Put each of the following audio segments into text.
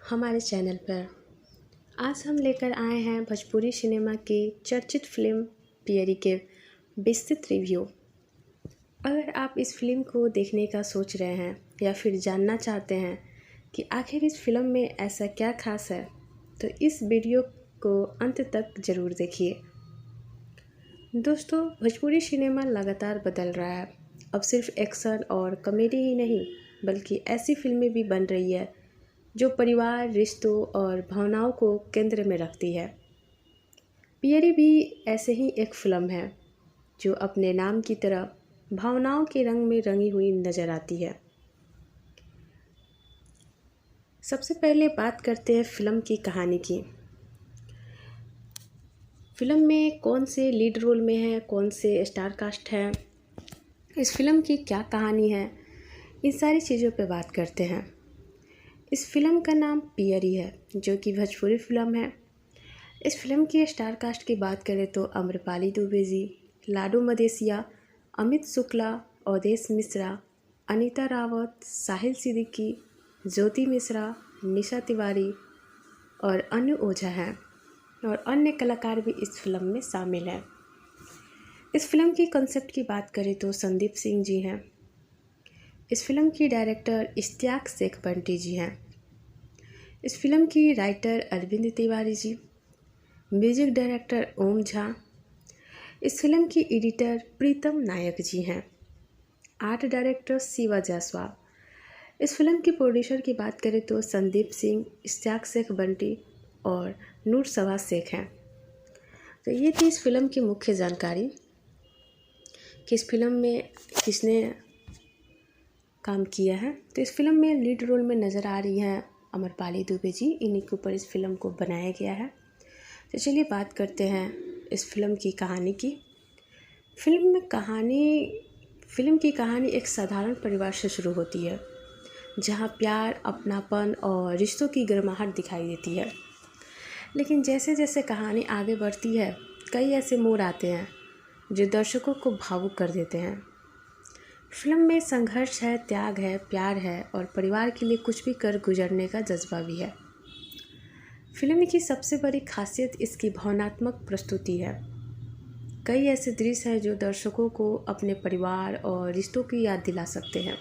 हमारे चैनल पर। आज हम लेकर आए हैं भोजपुरी सिनेमा की चर्चित फिल्म पियरी के विस्तृत रिव्यू। अगर आप इस फिल्म को देखने का सोच रहे हैं या फिर जानना चाहते हैं कि आखिर इस फिल्म में ऐसा क्या खास है, तो इस वीडियो को अंत तक ज़रूर देखिए। दोस्तों, भोजपुरी सिनेमा लगातार बदल रहा है। अब सिर्फ एक्शन और कॉमेडी ही नहीं, बल्कि ऐसी फिल्में भी बन रही है जो परिवार, रिश्तों और भावनाओं को केंद्र में रखती है। पियरी भी ऐसे ही एक फिल्म है जो अपने नाम की तरह भावनाओं के रंग में रंगी हुई नज़र आती है। सबसे पहले बात करते हैं फिल्म की कहानी की। फिल्म में कौन से लीड रोल में है, कौन से स्टार कास्ट है, इस फिल्म की क्या कहानी है, इन सारी चीज़ों पे बात करते हैं। इस फिल्म का नाम पियरी है, जो कि भोजपुरी फिल्म है। इस फिल्म की स्टार कास्ट की बात करें तो आम्रपाली दुबे जी, लाडो मदेसिया, अमित शुक्ला, अवधेश मिश्रा, अनीता रावत, साहिल सिद्दीकी, ज्योति मिश्रा, निशा तिवारी और अनु ओझा हैं, और अन्य कलाकार भी इस फिल्म में शामिल हैं। इस फिल्म की कॉन्सेप्ट की बात करें तो संदीप सिंह जी हैं। इस फिल्म की डायरेक्टर इश्तियाक शेख बंटी जी हैं। इस फिल्म की writer Arvind Tiwari ji, music director ओम झा। इस फिल्म की एडिटर प्रीतम नायक जी हैं। Art director Shiva Jaiswal. इस फिल्म की प्रोड्यूसर की बात करें तो संदीप सिंह, इश्तियाक शेख बंटी और नूर सवा शेख हैं। तो ये थी इस फिल्म की मुख्य जानकारी कि इस फिल्म में किसने काम किया है। तो इस फिल्म में लीड रोल में नज़र आ रही हैं आम्रपाली दुबे जी। इन्हीं के ऊपर इस फिल्म को बनाया गया है। तो चलिए बात करते हैं इस फिल्म की कहानी की। फिल्म की कहानी एक साधारण परिवार से शुरू होती है, जहां प्यार, अपनापन और रिश्तों की गर्माहट दिखाई देती है। लेकिन जैसे जैसे कहानी आगे बढ़ती है, कई ऐसे मोड़ आते हैं जो दर्शकों को भावुक कर देते हैं। फिल्म में संघर्ष है, त्याग है, प्यार है और परिवार के लिए कुछ भी कर गुजरने का जज्बा भी है। फिल्म की सबसे बड़ी खासियत इसकी भावनात्मक प्रस्तुति है। कई ऐसे दृश्य हैं जो दर्शकों को अपने परिवार और रिश्तों की याद दिला सकते हैं।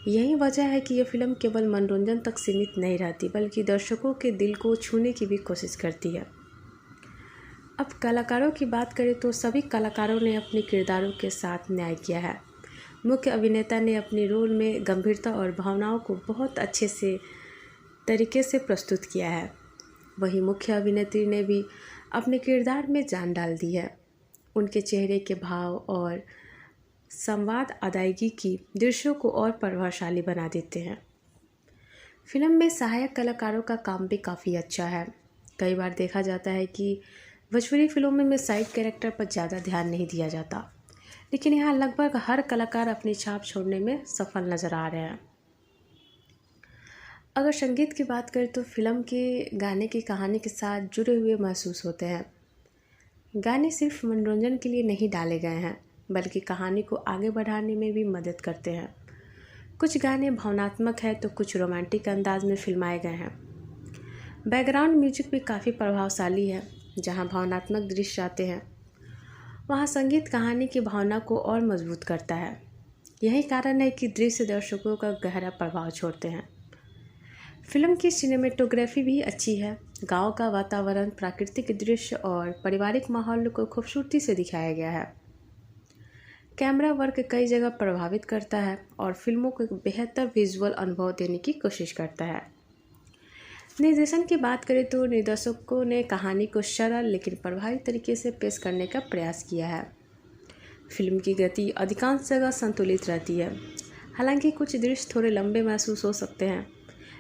यही वजह है कि यह फिल्म केवल मनोरंजन तक सीमित नहीं रहती, बल्कि दर्शकों के दिल को छूने की भी कोशिश करती है। अब कलाकारों की बात करें तो सभी कलाकारों ने अपने किरदारों के साथ न्याय किया है। मुख्य अभिनेता ने अपने रोल में गंभीरता और भावनाओं को बहुत अच्छे से तरीके से प्रस्तुत किया है। वहीं मुख्य अभिनेत्री ने भी अपने किरदार में जान डाल दी है। उनके चेहरे के भाव और संवाद अदायगी की दृश्यों को और प्रभावशाली बना देते हैं। फिल्म में सहायक कलाकारों का काम भी काफ़ी अच्छा है। कई बार देखा जाता है कि भोजपुरी फिल्मों में साइड कैरेक्टर पर ज़्यादा ध्यान नहीं दिया जाता, लेकिन यहाँ लगभग हर कलाकार अपनी छाप छोड़ने में सफल नज़र आ रहे हैं। अगर संगीत की बात करें तो फिल्म के गाने की कहानी के साथ जुड़े हुए महसूस होते हैं। गाने सिर्फ मनोरंजन के लिए नहीं डाले गए हैं, बल्कि कहानी को आगे बढ़ाने में भी मदद करते हैं। कुछ गाने भावनात्मक हैं तो कुछ रोमांटिक अंदाज में फिल्माए गए हैं। बैकग्राउंड म्यूजिक भी काफ़ी प्रभावशाली है। जहां भावनात्मक दृश्य आते हैं, वहां संगीत कहानी की भावना को और मजबूत करता है। यही कारण है कि दृश्य दर्शकों का गहरा प्रभाव छोड़ते हैं। फिल्म की सिनेमेटोग्राफी भी अच्छी है। गांव का वातावरण, प्राकृतिक दृश्य और पारिवारिक माहौल को खूबसूरती से दिखाया गया है। कैमरा वर्क कई जगह प्रभावित करता है और फिल्मों को एक बेहतर विजुअल अनुभव देने की कोशिश करता है। निर्देशन की बात करें तो निर्देशकों ने कहानी को सरल लेकिन प्रभावी तरीके से पेश करने का प्रयास किया है। फिल्म की गति अधिकांश जगह संतुलित रहती है। हालांकि कुछ दृश्य थोड़े लंबे महसूस हो सकते हैं,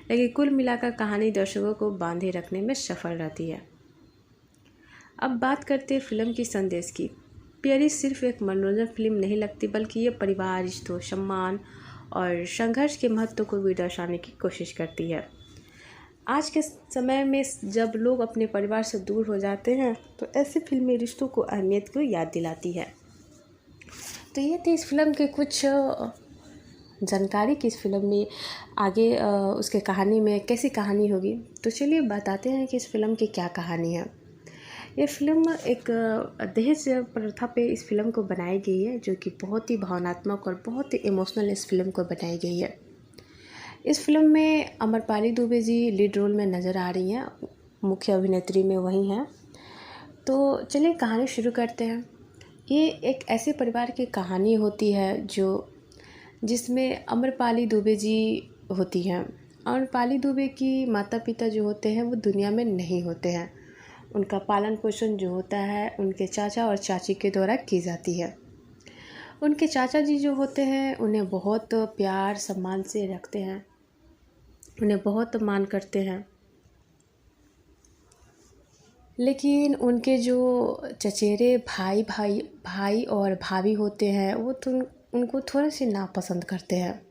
लेकिन कुल मिलाकर कहानी दर्शकों को बांधे रखने में सफल रहती है। अब बात करते हैं फिल्म की संदेश की। पियरी सिर्फ एक मनोरंजन फिल्म नहीं लगती, बल्कि ये परिवार, रिश्तों, सम्मान और संघर्ष के महत्व को भी दर्शाने की कोशिश करती है। आज के समय में जब लोग अपने परिवार से दूर हो जाते हैं, तो ऐसी फिल्में रिश्तों को अहमियत को याद दिलाती है। तो ये थी इस फिल्म के कुछ जानकारी कि इस फिल्म में आगे उसके कहानी में कैसी कहानी होगी, तो चलिए बताते हैं कि इस फिल्म की क्या कहानी है। ये फिल्म एक दहेज प्रथा पे इस फिल्म को बनाई गई है, जो कि बहुत ही भावनात्मक और बहुत ही इमोशनल इस फिल्म को बनाई गई है। इस फिल्म में अमरपाली दुबे जी लीड रोल में नज़र आ रही हैं, मुख्य अभिनेत्री में वही हैं। तो चलिए कहानी शुरू करते हैं। ये एक ऐसे परिवार की कहानी होती है जिसमें अमरपाली दुबे जी होती हैं। अमरपाली दुबे की माता पिता जो होते हैं वो दुनिया में नहीं होते हैं। उनका पालन पोषण जो होता है उनके चाचा और चाची के द्वारा की जाती है। उनके चाचा जी जो होते हैं उन्हें बहुत प्यार सम्मान से रखते हैं, उन्हें बहुत मान करते हैं। लेकिन उनके जो चचेरे भाई और भाभी होते हैं वो उनको थोड़े से नापसंद करते हैं।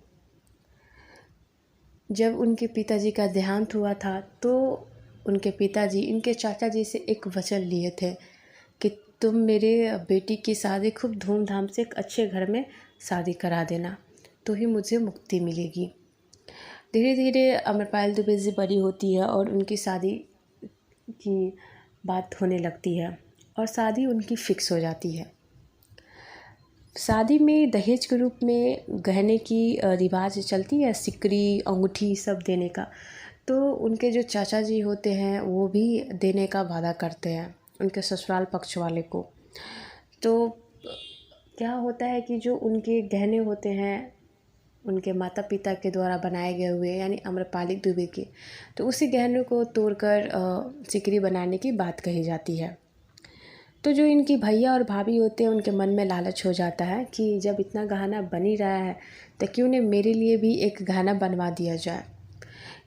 जब उनके पिताजी का देहांत हुआ था तो उनके पिताजी इनके चाचा जी से एक वचन लिए थे कि तुम मेरे बेटी की शादी खूब धूमधाम से एक अच्छे घर में शादी करा देना, तो ही मुझे मुक्ति मिलेगी। धीरे धीरे अमरपाली दुबे जी बड़ी होती है और उनकी शादी की बात होने लगती है और शादी उनकी फिक्स हो जाती है। शादी में दहेज के रूप में गहने की रिवाज चलती है, सिकरी अंगूठी सब देने का। तो उनके जो चाचा जी होते हैं वो भी देने का वादा करते हैं उनके ससुराल पक्ष वाले को। तो क्या होता है कि जो उनके गहने होते हैं उनके माता पिता के द्वारा बनाए गए हुए यानी अमरपाली दुबे के, तो उसी गहनों को तोड़कर सिकरी बनाने की बात कही जाती है। तो जो इनकी भैया और भाभी होते हैं उनके मन में लालच हो जाता है कि जब इतना गहना बन ही रहा है तो क्यों न मेरे लिए भी एक गहना बनवा दिया जाए।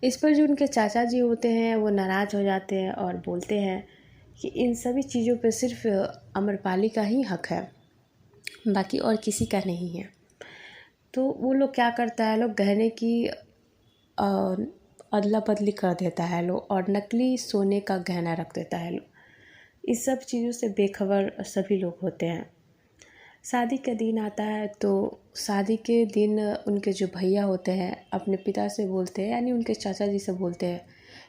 इस पर जो उनके चाचा जी होते हैं वो नाराज़ हो जाते हैं और बोलते हैं कि इन सभी चीज़ों पर सिर्फ अमरपाली का ही हक है, बाकी और किसी का नहीं है। तो वो लोग क्या करता है, लोग गहने की अदला बदली कर देता है लोग और नकली सोने का गहना रख देता है लोग। इस सब चीज़ों से बेखबर सभी लोग होते हैं। शादी का दिन आता है तो शादी के दिन उनके जो भैया होते हैं अपने पिता से बोलते हैं यानी उनके चाचा जी से बोलते हैं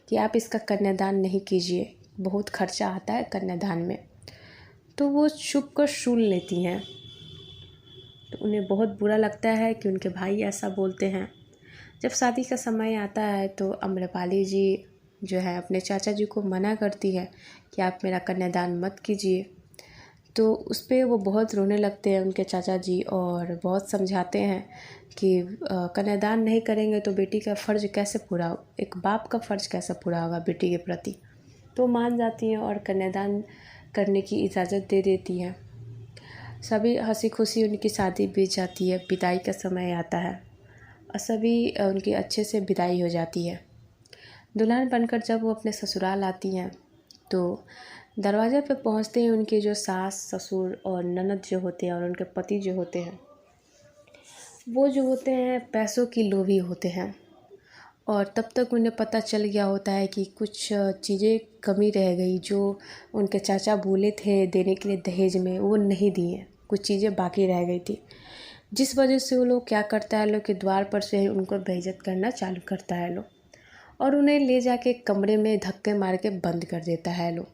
कि आप इसका कन्यादान नहीं कीजिए, बहुत खर्चा आता है कन्यादान में। तो वो छुप कर सुन लेती हैं। तो उन्हें बहुत बुरा लगता है कि उनके भाई ऐसा बोलते हैं। जब शादी का समय आता है तो अम्रपाली जी जो है अपने चाचा जी को मना करती है कि आप मेरा कन्यादान मत कीजिए। तो उस पर वो बहुत रोने लगते हैं उनके चाचा जी और बहुत समझाते हैं कि कन्यादान नहीं करेंगे तो बेटी का फ़र्ज़ कैसे पूरा हो, एक बाप का फ़र्ज़ कैसे पूरा होगा बेटी के प्रति। तो मान जाती हैं और कन्यादान करने की इजाज़त दे देती हैं। सभी हंसी खुशी उनकी शादी बीत जाती है, विदाई का समय आता है और सभी उनकी अच्छे से विदाई हो जाती है। दुल्हन बनकर जब वो अपने ससुराल आती हैं तो दरवाजे पर पहुंचते ही उनके जो सास ससुर और ननद जो होते हैं और उनके पति जो होते हैं वो जो होते हैं पैसों की लोभी होते हैं। और तब तक उन्हें पता चल गया होता है कि कुछ चीज़ें कमी रह गई जो उनके चाचा बोले थे देने के लिए दहेज में, वो नहीं दिए, कुछ चीज़ें बाकी रह गई थी। जिस वजह से वो लोग क्या करता है लोग के द्वार पर से ही उनको बेइज्जत करना चालू करता है लोग और उन्हें ले जाके कमरे में धक्के मार के बंद कर देता है लोग,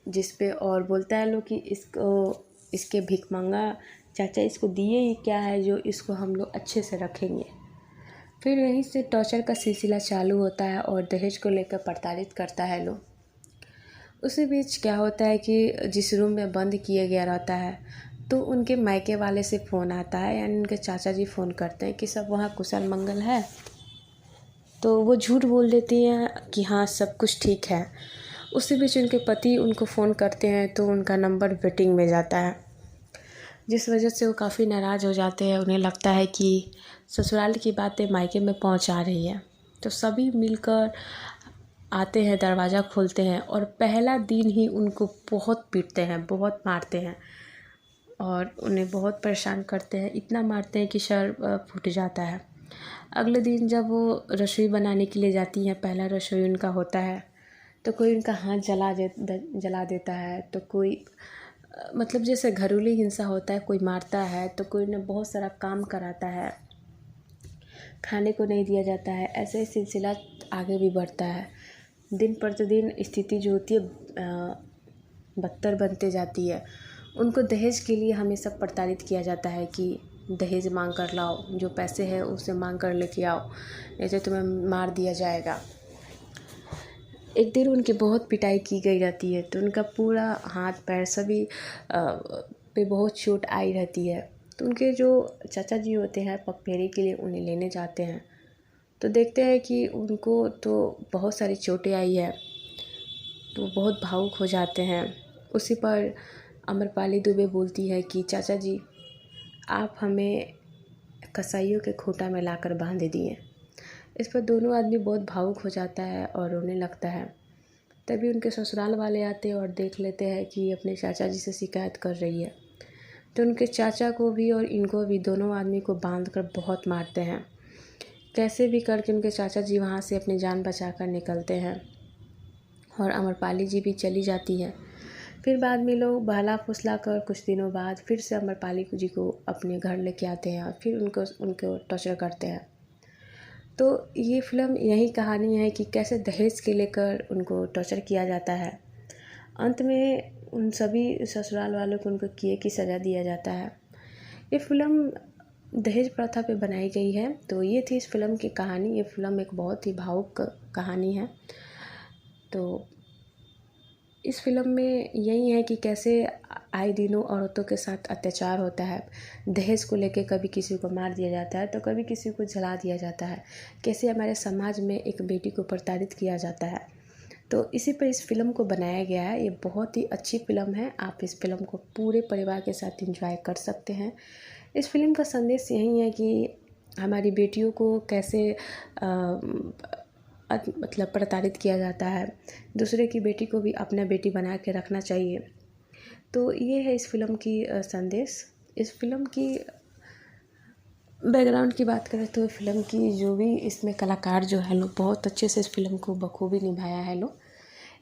जिस पे और बोलता है लोग कि इसके भिखमंगा चाचा इसको दिए ही क्या है जो इसको हम लोग अच्छे से रखेंगे। फिर यहीं से टॉर्चर का सिलसिला चालू होता है और दहेज को लेकर प्रताड़ित करता है लोग। उसी बीच क्या होता है कि जिस रूम में बंद किया गया रहता है तो उनके मायके वाले से फ़ोन आता है यानी उनके चाचा जी फ़ोन करते हैं कि सब वहाँ कुशल मंगल है। तो वो झूठ बोल देती हैं कि हाँ सब कुछ ठीक है। उसी बीच उनके पति उनको फ़ोन करते हैं तो उनका नंबर वेटिंग में जाता है, जिस वजह से वो काफ़ी नाराज़ हो जाते हैं। उन्हें लगता है कि ससुराल की बातें मायके में पहुंचा रही है। तो सभी मिलकर आते हैं, दरवाज़ा खोलते हैं और पहला दिन ही उनको बहुत पीटते हैं, बहुत मारते हैं और उन्हें बहुत परेशान करते हैं। इतना मारते हैं कि सर फूट जाता है। अगले दिन जब वो रसोई बनाने के लिए जाती हैं, पहला रसोई उनका होता है, तो कोई उनका हाथ जला देता है, तो कोई मतलब जैसे घरेलू हिंसा होता है, कोई मारता है तो कोई ने बहुत सारा काम कराता है, खाने को नहीं दिया जाता है, ऐसे ही सिलसिला आगे भी बढ़ता है। दिन प्रतिदिन स्थिति जो होती है बदतर बनते जाती है। उनको दहेज के लिए हमेशा प्रताड़ित किया जाता है कि दहेज मांग कर लाओ, जो पैसे है उसे मांग कर लेके आओ, नहीं तो तुम्हें मार दिया जाएगा। एक दिन उनकी बहुत पिटाई की गई रहती है, तो उनका पूरा हाथ पैर सभी पे बहुत चोट आई रहती है। तो उनके जो चाचा जी होते हैं पगफेरे के लिए उन्हें लेने जाते हैं, तो देखते हैं कि उनको तो बहुत सारी चोटें आई है, तो बहुत भावुक हो जाते हैं। उसी पर अमरपाली दुबे बोलती है कि चाचा जी, आप हमें कसाईयों के खूंटा में लाकर बांध दिए। इस पर दोनों आदमी बहुत भावुक हो जाता है और रोने लगता है। तभी उनके ससुराल वाले आते हैं और देख लेते हैं कि अपने चाचा जी से शिकायत कर रही है। तो उनके चाचा को भी और इनको भी, दोनों आदमी को बांध कर बहुत मारते हैं। कैसे भी करके उनके चाचा जी वहाँ से अपनी जान बचाकर निकलते हैं और अमरपाली जी भी चली जाती है। फिर बाद में लोग बहला फुसला कर कुछ दिनों बाद फिर से अमरपाली जी को अपने घर लेके आते हैं और फिर उनको टॉर्चर करते हैं। तो ये फिल्म यही कहानी है कि कैसे दहेज के लेकर उनको टॉर्चर किया जाता है। अंत में उन सभी ससुराल वालों को उनको किए की सज़ा दिया जाता है। ये फिल्म दहेज प्रथा पे बनाई गई है। तो ये थी इस फिल्म की कहानी। ये फिल्म एक बहुत ही भावुक कहानी है। तो इस फिल्म में यही है कि कैसे आए दिनों औरतों के साथ अत्याचार होता है। दहेज को लेके कभी किसी को मार दिया जाता है तो कभी किसी को जला दिया जाता है। कैसे हमारे समाज में एक बेटी को प्रताड़ित किया जाता है। तो इसी पर इस फिल्म को बनाया गया है। ये बहुत ही अच्छी फिल्म है। आप इस फिल्म को पूरे परिवार के साथ एंजॉय कर सकते हैं। इस फिल्म का संदेश यही है कि हमारी बेटियों को कैसे मतलब प्रताड़ित किया जाता है। दूसरे की बेटी को भी अपना बेटी बना के रखना चाहिए। तो ये है इस फिल्म की संदेश। इस फिल्म की बैकग्राउंड की बात करें तो फिल्म की जो भी इसमें कलाकार जो है लोग बहुत अच्छे से इस फिल्म को बखूबी निभाया है लोग।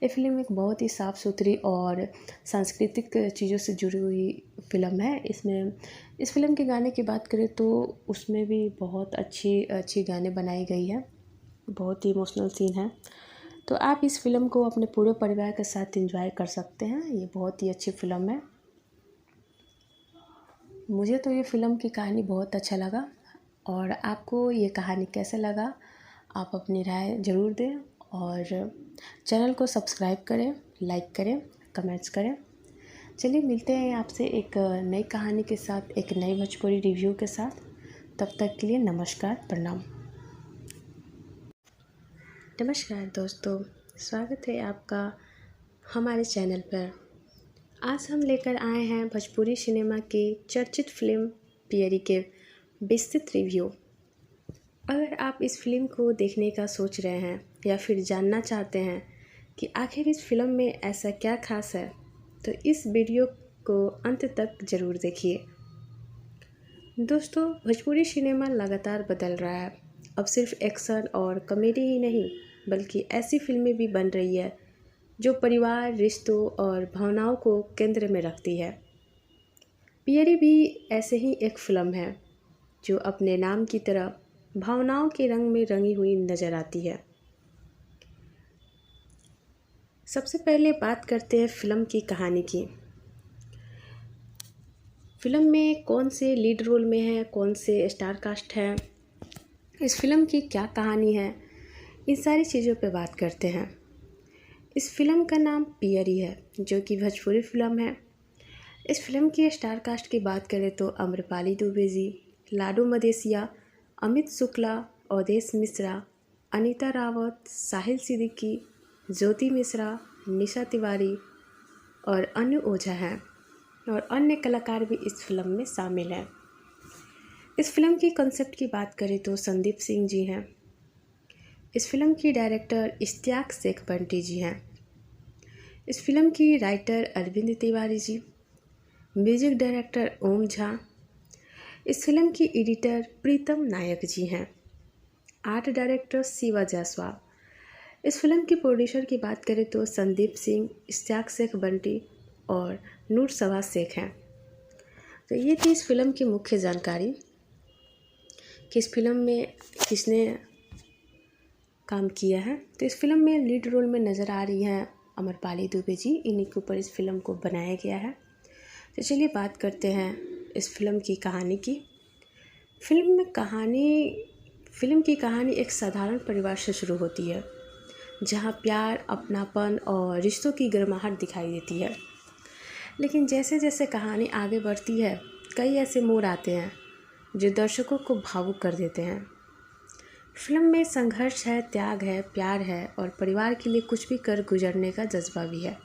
ये फिल्म एक बहुत ही साफ़ सुथरी और सांस्कृतिक चीज़ों से जुड़ी हुई फिल्म है। इसमें इस फिल्म के गाने की बात करें तो उसमें भी बहुत अच्छी गाने बनाई गई है। बहुत ही इमोशनल सीन है। तो आप इस फिल्म को अपने पूरे परिवार के साथ एंजॉय कर सकते हैं। ये बहुत ही अच्छी फिल्म है। मुझे तो ये फिल्म की कहानी बहुत अच्छा लगा। और आपको ये कहानी कैसे लगा, आप अपनी राय ज़रूर दें और चैनल को सब्सक्राइब करें, लाइक करें, कमेंट्स करें। चलिए मिलते हैं आपसे एक नई कहानी के साथ, एक नई भोजपुरी रिव्यू के साथ। तब तक के लिए नमस्कार, प्रणाम। नमस्कार दोस्तों, स्वागत है आपका हमारे चैनल पर। आज हम लेकर आए हैं भोजपुरी सिनेमा की चर्चित फिल्म पियरी के विस्तृत रिव्यू। अगर आप इस फिल्म को देखने का सोच रहे हैं या फिर जानना चाहते हैं कि आखिर इस फिल्म में ऐसा क्या खास है, तो इस वीडियो को अंत तक ज़रूर देखिए। दोस्तों, भोजपुरी सिनेमा लगातार बदल रहा है। अब सिर्फ एक्शन और कॉमेडी ही नहीं, बल्कि ऐसी फिल्में भी बन रही है जो परिवार, रिश्तों और भावनाओं को केंद्र में रखती है। पियरी भी ऐसे ही एक फिल्म है जो अपने नाम की तरह भावनाओं के रंग में रंगी हुई नज़र आती है। सबसे पहले बात करते हैं फिल्म की कहानी की। फिल्म में कौन से लीड रोल में है, कौन से स्टार कास्ट है, इस फिल्म की क्या कहानी है, इन सारी चीज़ों पे बात करते हैं। इस फिल्म का नाम पियरी है, जो कि भोजपुरी फिल्म है। इस फिल्म की स्टार कास्ट की बात करें तो अम्रपाली दुबे जी, लाडू मदेसिया, अमित शुक्ला, अवधेश मिश्रा, अनीता रावत, साहिल सिद्दीकी, ज्योति मिश्रा, निशा तिवारी और अनु ओझा हैं। और अन्य कलाकार भी इस फिल्म में शामिल हैं। इस फिल्म की कॉन्सेप्ट की बात करें तो संदीप सिंह जी हैं। इस फिल्म की डायरेक्टर इश्तियाक शेख बंटी जी हैं। इस फिल्म की writer Arvind Tiwari ji, music director ओम झा। इस फिल्म की एडिटर प्रीतम नायक जी हैं। Art director Shiva Jaiswal. इस फिल्म की प्रोड्यूसर की बात करें तो संदीप सिंह, इश्तियाक शेख बंटी और नूर सवा शेख हैं। तो ये थी इस फिल्म की मुख्य जानकारी कि इस फिल्म में किसने काम किया है। तो इस फिल्म में लीड रोल में नज़र आ रही हैं अमरपाली दुबे जी, इन्हीं के ऊपर इस फिल्म को बनाया गया है। तो चलिए बात करते हैं इस फिल्म की कहानी की। फिल्म की कहानी एक साधारण परिवार से शुरू होती है, जहां प्यार, अपनापन और रिश्तों की गर्माहट दिखाई देती है। लेकिन जैसे जैसे कहानी आगे बढ़ती है, कई ऐसे मोड़ आते हैं जो दर्शकों को भावुक कर देते हैं। फिल्म में संघर्ष है, त्याग है, प्यार है और परिवार के लिए कुछ भी कर गुजरने का जज्बा भी है।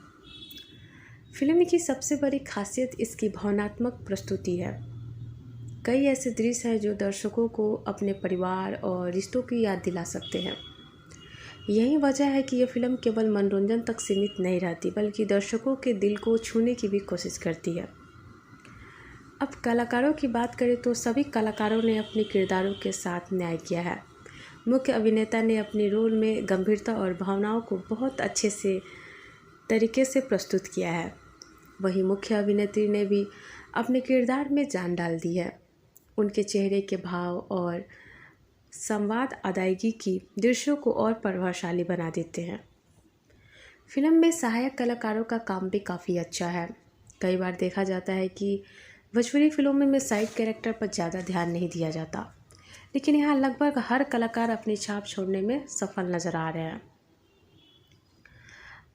फिल्म की सबसे बड़ी खासियत इसकी भावनात्मक प्रस्तुति है। कई ऐसे दृश्य हैं जो दर्शकों को अपने परिवार और रिश्तों की याद दिला सकते हैं। यही वजह है कि यह फिल्म केवल मनोरंजन तक सीमित नहीं रहती, बल्कि दर्शकों के दिल को छूने की भी कोशिश करती है। अब कलाकारों की बात करें तो सभी कलाकारों ने अपने किरदारों के साथ न्याय किया है। मुख्य अभिनेता ने अपने रोल में गंभीरता और भावनाओं को बहुत अच्छे से तरीके से प्रस्तुत किया है। वहीं मुख्य अभिनेत्री ने भी अपने किरदार में जान डाल दी है। उनके चेहरे के भाव और संवाद अदायगी की दृश्यों को और प्रभावशाली बना देते हैं। फिल्म में सहायक कलाकारों का काम भी काफ़ी अच्छा है। कई बार देखा जाता है कि भोजपुरी फिल्मों में साइड कैरेक्टर पर ज़्यादा ध्यान नहीं दिया जाता, लेकिन यहाँ लगभग हर कलाकार अपनी छाप छोड़ने में सफल नज़र आ रहे हैं।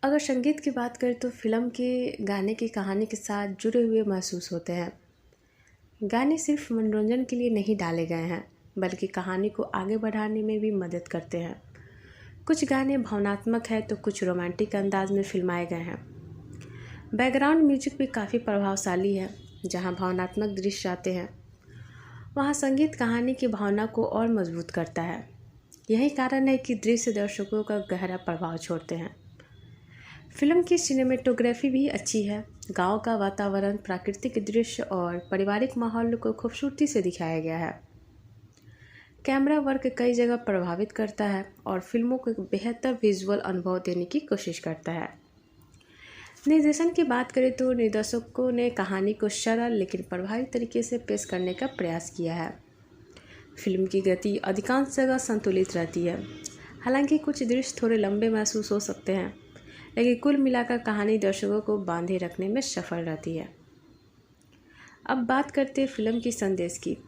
अगर संगीत की बात करें तो फिल्म के गाने की कहानी के साथ जुड़े हुए महसूस होते हैं। गाने सिर्फ मनोरंजन के लिए नहीं डाले गए हैं, बल्कि कहानी को आगे बढ़ाने में भी मदद करते हैं। कुछ गाने भावनात्मक हैं तो कुछ रोमांटिक अंदाज में फिल्माए गए हैं। बैकग्राउंड म्यूजिक भी काफ़ी प्रभावशाली है। जहां भावनात्मक दृश्य आते हैं, वहां संगीत कहानी की भावना को और मजबूत करता है। यही कारण है कि दृश्य दर्शकों का गहरा प्रभाव छोड़ते हैं। फिल्म की सिनेमेटोग्राफी भी अच्छी है। गांव का वातावरण, प्राकृतिक दृश्य और पारिवारिक माहौल को खूबसूरती से दिखाया गया है। कैमरा वर्क कई जगह प्रभावित करता है और फिल्मों को एक बेहतर विजुअल अनुभव देने की कोशिश करता है। निर्देशन की बात करें तो निर्देशकों ने कहानी को सरल लेकिन प्रभावी तरीके से पेश करने का प्रयास किया है। फिल्म की गति अधिकांश जगह संतुलित रहती है। हालांकि कुछ दृश्य थोड़े लंबे महसूस हो सकते हैं, लेकिन कुल मिलाकर कहानी दर्शकों को बांधे रखने में सफल रहती है। अब बात करते हैं फिल्म की संदेश की।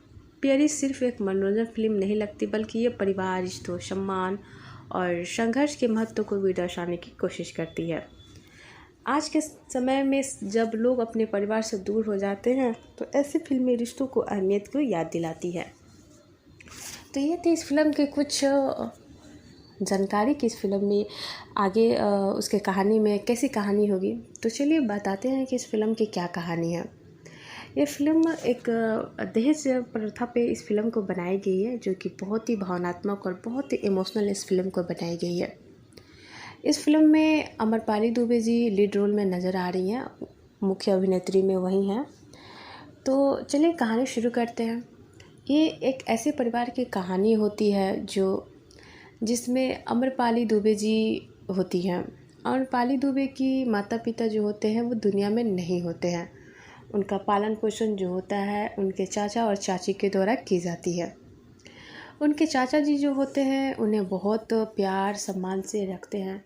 प्यारी सिर्फ एक मनोरंजन फिल्म नहीं लगती, बल्कि ये परिवार, रिश्तों, सम्मान और संघर्ष के महत्व को भी दर्शाने की कोशिश करती है। आज के समय में जब लोग अपने परिवार से दूर हो जाते हैं, तो ऐसी फिल्में रिश्तों को अहमियत को याद दिलाती है। तो ये थी इस फिल्म के कुछ जानकारी कि इस फिल्म में आगे उसके कहानी में कैसी कहानी होगी। तो चलिए बताते हैं कि इस फिल्म की क्या कहानी है। ये फिल्म एक दहेज प्रथा पे इस फिल्म को बनाई गई है, जो कि बहुत ही भावनात्मक और बहुत ही इमोशनल इस फिल्म को बनाई गई है। इस फिल्म में अमरपाली दुबे जी लीड रोल में नज़र आ रही हैं। मुख्य अभिनेत्री में वही हैं। तो चलिए कहानी शुरू करते हैं। ये एक ऐसे परिवार की कहानी होती है जिसमें अमरपाली दुबे जी होती हैं। अमरपाली दुबे की माता पिता जो होते हैं वो दुनिया में नहीं होते हैं। उनका पालन पोषण जो होता है उनके चाचा और चाची के द्वारा की जाती है। उनके चाचा जी जो होते हैं उन्हें बहुत प्यार सम्मान से रखते हैं,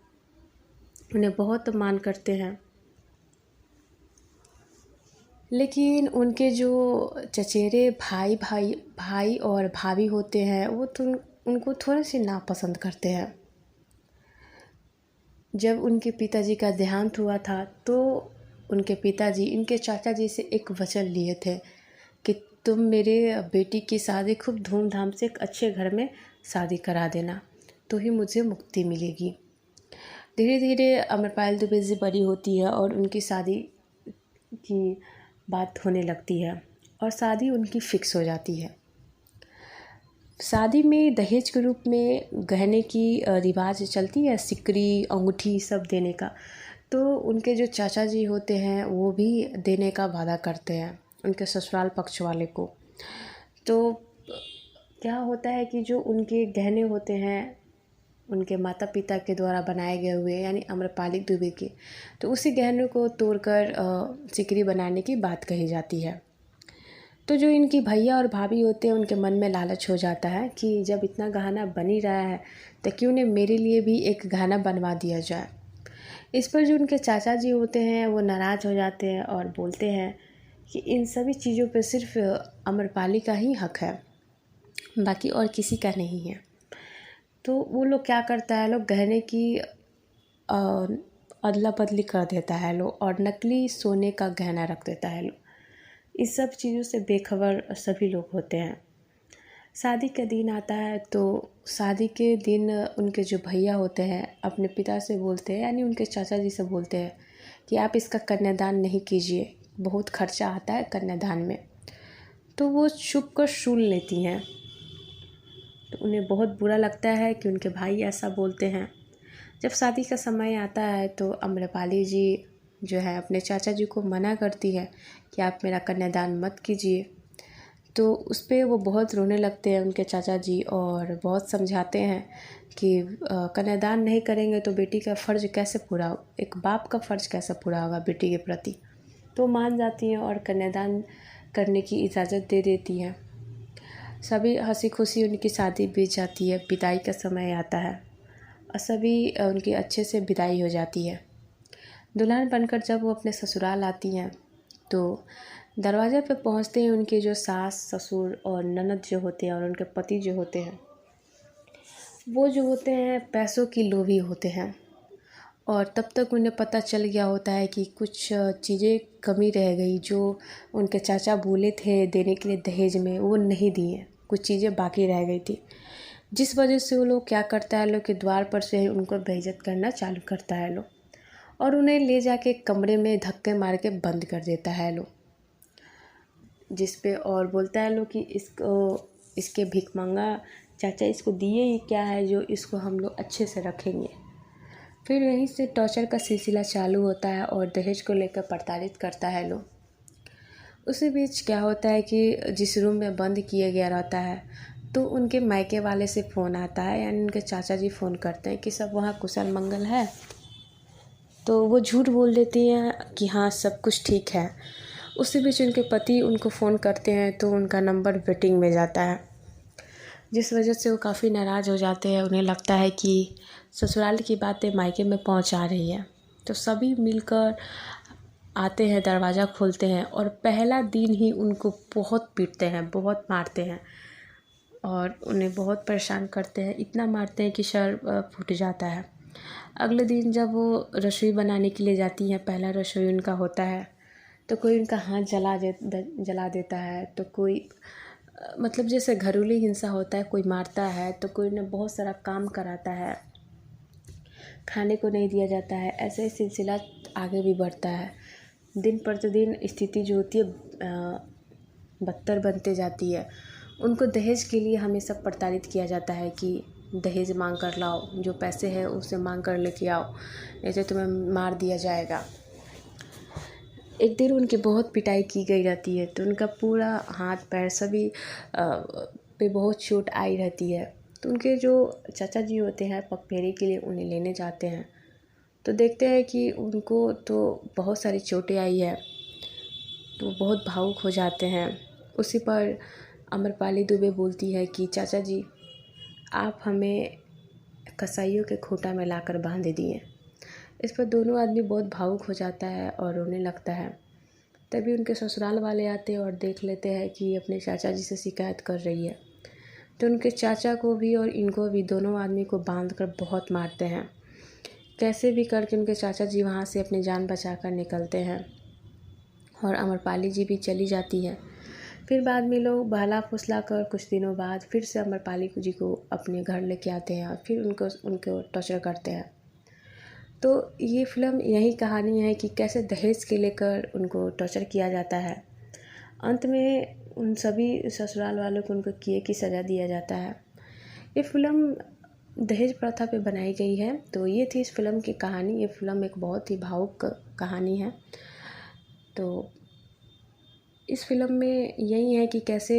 उन्हें बहुत मान करते हैं। लेकिन उनके जो चचेरे भाई और भाभी होते हैं वो तो उनको थोड़े से नापसंद करते हैं। जब उनके पिताजी का देहांत हुआ था तो उनके पिताजी इनके चाचा जी से एक वचन लिए थे कि तुम मेरे बेटी की शादी खूब धूमधाम से एक अच्छे घर में शादी करा देना, तो ही मुझे मुक्ति मिलेगी। धीरे धीरे अमरपाली दुबे जी बड़ी होती है और उनकी शादी की बात होने लगती है और शादी उनकी फिक्स हो जाती है। शादी में दहेज के रूप में गहने की रिवाज चलती है, सिकरी, अंगूठी सब देने का। तो उनके जो चाचा जी होते हैं वो भी देने का वादा करते हैं उनके ससुराल पक्ष वाले को। तो क्या होता है कि जो उनके गहने होते हैं उनके माता पिता के द्वारा बनाए गए हुए यानी आम्रपाली दुबे के, तो उसी गहने को तोड़कर सिकरी बनाने की बात कही जाती है। तो जो इनकी भैया और भाभी होते हैं उनके मन में लालच हो जाता है कि जब इतना गहना बन ही रहा है तो क्यों न मेरे लिए भी एक गहना बनवा दिया जाए। इस पर जो उनके चाचा जी होते हैं वो नाराज़ हो जाते हैं और बोलते हैं कि इन सभी चीज़ों पर सिर्फ आम्रपाली का ही हक है, बाकी और किसी का नहीं है। तो वो लोग क्या करता है, लोग गहने की अदला बदली कर देता है लोग और नकली सोने का गहना रख देता है लोग। इस सब चीज़ों से बेखबर सभी लोग होते हैं। शादी का दिन आता है तो शादी के दिन उनके जो भैया होते हैं अपने पिता से बोलते हैं यानी उनके चाचा जी से बोलते हैं कि आप इसका कन्यादान नहीं कीजिए, बहुत खर्चा आता है कन्यादान में। तो वो छुप कर सुन लेती हैं। तो उन्हें बहुत बुरा लगता है कि उनके भाई ऐसा बोलते हैं। जब शादी का समय आता है तो आम्रपाली जी जो है अपने चाचा जी को मना करती है कि आप मेरा कन्यादान मत कीजिए। तो उस पर वो बहुत रोने लगते हैं उनके चाचा जी और बहुत समझाते हैं कि कन्यादान नहीं करेंगे तो बेटी का फ़र्ज़ कैसे पूरा हो, एक बाप का फ़र्ज़ कैसे पूरा होगा बेटी के प्रति। तो मान जाती हैं और कन्यादान करने की इजाज़त दे देती हैं। सभी हंसी खुशी उनकी शादी बीत जाती है, विदाई का समय आता है और सभी उनकी अच्छे से विदाई हो जाती है। दुल्हन बनकर जब वो अपने ससुराल आती हैं तो दरवाजे पे पहुंचते ही उनके जो सास ससुर और ननद जो होते हैं और उनके पति जो होते हैं वो जो होते हैं पैसों की लोभी होते हैं और तब तक उन्हें पता चल गया होता है कि कुछ चीज़ें कमी रह गई जो उनके चाचा बोले थे देने के लिए दहेज में, वो नहीं दिए, कुछ चीज़ें बाकी रह गई थी, जिस वजह से वो लोग क्या करता है लोग के द्वार पर से ही उनको बेइज्जत करना चालू करता है लोग और उन्हें ले जाके कमरे में धक्के मार के बंद कर देता है लोग, जिस पे और बोलता है लोग कि इसके भिखमंगा चाचा इसको दिए ही क्या है जो इसको हम लोग अच्छे से रखेंगे। फिर यहीं से टॉर्चर का सिलसिला चालू होता है और दहेज को लेकर प्रताड़ित करता है लोग। उसी बीच क्या होता है कि जिस रूम में बंद किया गया रहता है तो उनके मायके वाले से फ़ोन आता है यानी उनके चाचा जी फ़ोन करते हैं कि सब वहाँ कुशल मंगल है। तो वो झूठ बोल देती हैं कि हाँ सब कुछ ठीक है। उसी बीच उनके पति उनको फ़ोन करते हैं तो उनका नंबर वेटिंग में जाता है, जिस वजह से वो काफ़ी नाराज़ हो जाते हैं। उन्हें लगता है कि ससुराल की बातें मायके में पहुंचा रही है। तो सभी मिलकर आते हैं, दरवाज़ा खोलते हैं और पहला दिन ही उनको बहुत पीटते हैं, बहुत मारते हैं और उन्हें बहुत परेशान करते हैं, इतना मारते हैं कि सर फूट जाता है। अगले दिन जब वो रसोई बनाने के लिए जाती हैं, पहला रसोई उनका होता है, तो कोई उनका हाथ जला देता है, तो कोई मतलब जैसे घरेलू हिंसा होता है, कोई मारता है तो कोई उन्हें बहुत सारा काम कराता है, खाने को नहीं दिया जाता है। ऐसे ही सिलसिला आगे भी बढ़ता है। दिन प्रतिदिन स्थिति जो होती है बदतर बनते जाती है। उनको दहेज के लिए हमेशा प्रताड़ित किया जाता है कि दहेज मांग कर लाओ, जो पैसे हैं उसे मांग कर लेके आओ, नहीं तो तुम्हें मार दिया जाएगा। एक दिन उनकी बहुत पिटाई की गई रहती है तो उनका पूरा हाथ पैर सभी पे बहुत चोट आई रहती है। तो उनके जो चाचा जी होते हैं पगफेरे के लिए उन्हें लेने जाते हैं तो देखते हैं कि उनको तो बहुत सारी चोटें आई है, तो बहुत भावुक हो जाते हैं। उसी पर आम्रपाली दुबे बोलती है कि चाचा जी आप हमें कसाईयों के खूंटा में लाकर बांध दिए। इस पर दोनों आदमी बहुत भावुक हो जाता है और रोने लगता है। तभी उनके ससुराल वाले आते हैं और देख लेते हैं कि अपने चाचा जी से शिकायत कर रही है। तो उनके चाचा को भी और इनको भी, दोनों आदमी को बांध कर बहुत मारते हैं। कैसे भी करके उनके चाचा जी वहाँ से अपनी जान बचाकर निकलते हैं और आम्रपाली जी भी चली जाती है। फिर बाद में लोग बहला फुसला कर कुछ दिनों बाद फिर से आम्रपाली जी को अपने घर लेके आते हैं और फिर उनको टॉर्चर करते हैं। तो ये फिल्म यही कहानी है कि कैसे दहेज के लेकर उनको टॉर्चर किया जाता है। अंत में उन सभी ससुराल वालों को उनको किए की सज़ा दिया जाता है। ये फिल्म दहेज प्रथा पे बनाई गई है। तो ये थी इस फिल्म की कहानी। ये फिल्म एक बहुत ही भावुक कहानी है। तो इस फिल्म में यही है कि कैसे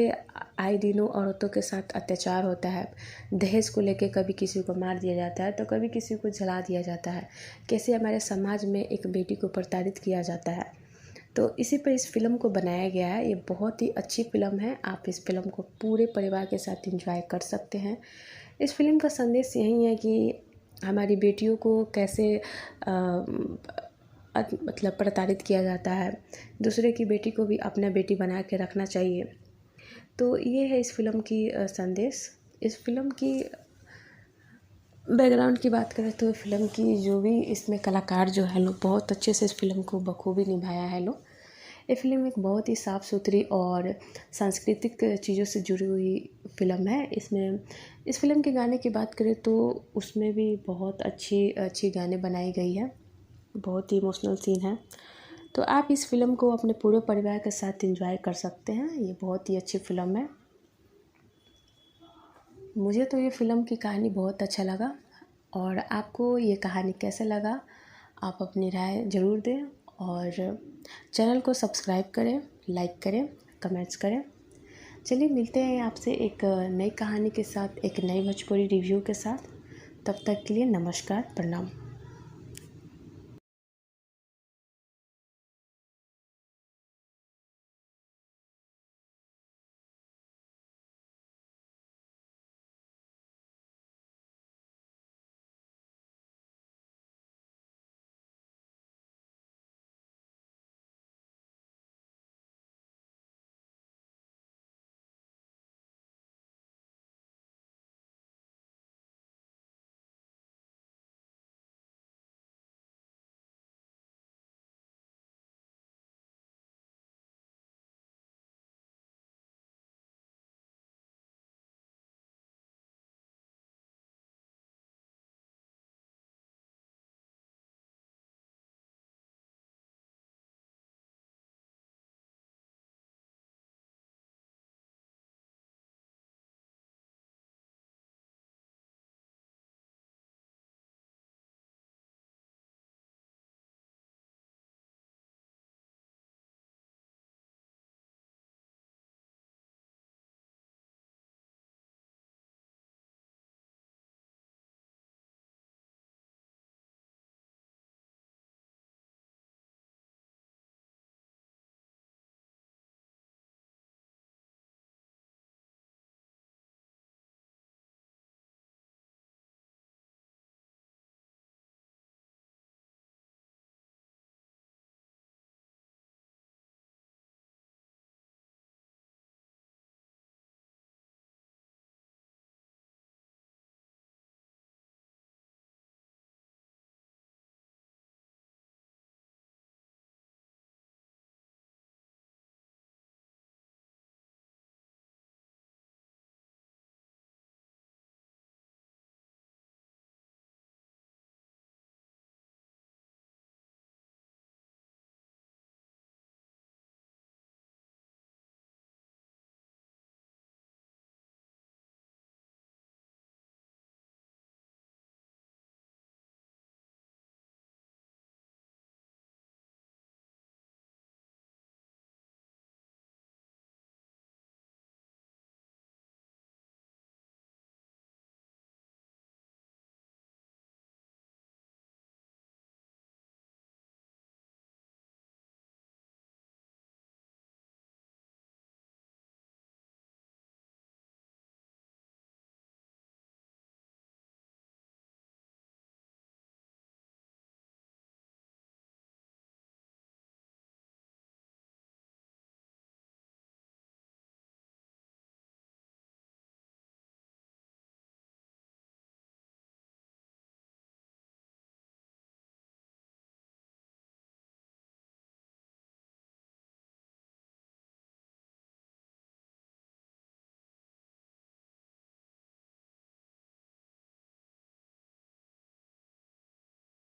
आए दिनों औरतों के साथ अत्याचार होता है। दहेज को लेके कभी किसी को मार दिया जाता है तो कभी किसी को जला दिया जाता है। कैसे हमारे समाज में एक बेटी को प्रताड़ित किया जाता है। तो इसी पर इस फिल्म को बनाया गया है। ये बहुत ही अच्छी फिल्म है। आप इस फिल्म को पूरे परिवार के साथ एंजॉय कर सकते हैं। इस फिल्म का संदेश यही है कि हमारी बेटियों को कैसे मतलब प्रताड़ित किया जाता है। दूसरे की बेटी को भी अपना बेटी बना के रखना चाहिए। तो ये है इस फिल्म की संदेश। इस फिल्म की बैकग्राउंड की बात करें तो फिल्म की जो भी इसमें कलाकार जो है लोग बहुत अच्छे से इस फिल्म को बखूबी निभाया है लोग। ये फिल्म एक बहुत ही साफ़ सुथरी और सांस्कृतिक चीज़ों से जुड़ी हुई फिल्म है। इसमें इस फिल्म के गाने की बात करें तो उसमें भी बहुत अच्छी अच्छी गाने बनाई गई है। बहुत ही इमोशनल सीन है। तो आप इस फिल्म को अपने पूरे परिवार के साथ एंजॉय कर सकते हैं। ये बहुत ही अच्छी फिल्म है। मुझे तो ये फ़िल्म की कहानी बहुत अच्छा लगा। और आपको ये कहानी कैसे लगा, आप अपनी राय ज़रूर दें और चैनल को सब्सक्राइब करें, लाइक करें, कमेंट्स करें। चलिए मिलते हैं आपसे एक नई कहानी के साथ, एक नई भोजपुरी रिव्यू के साथ। तब तक के लिए नमस्कार, प्रणाम।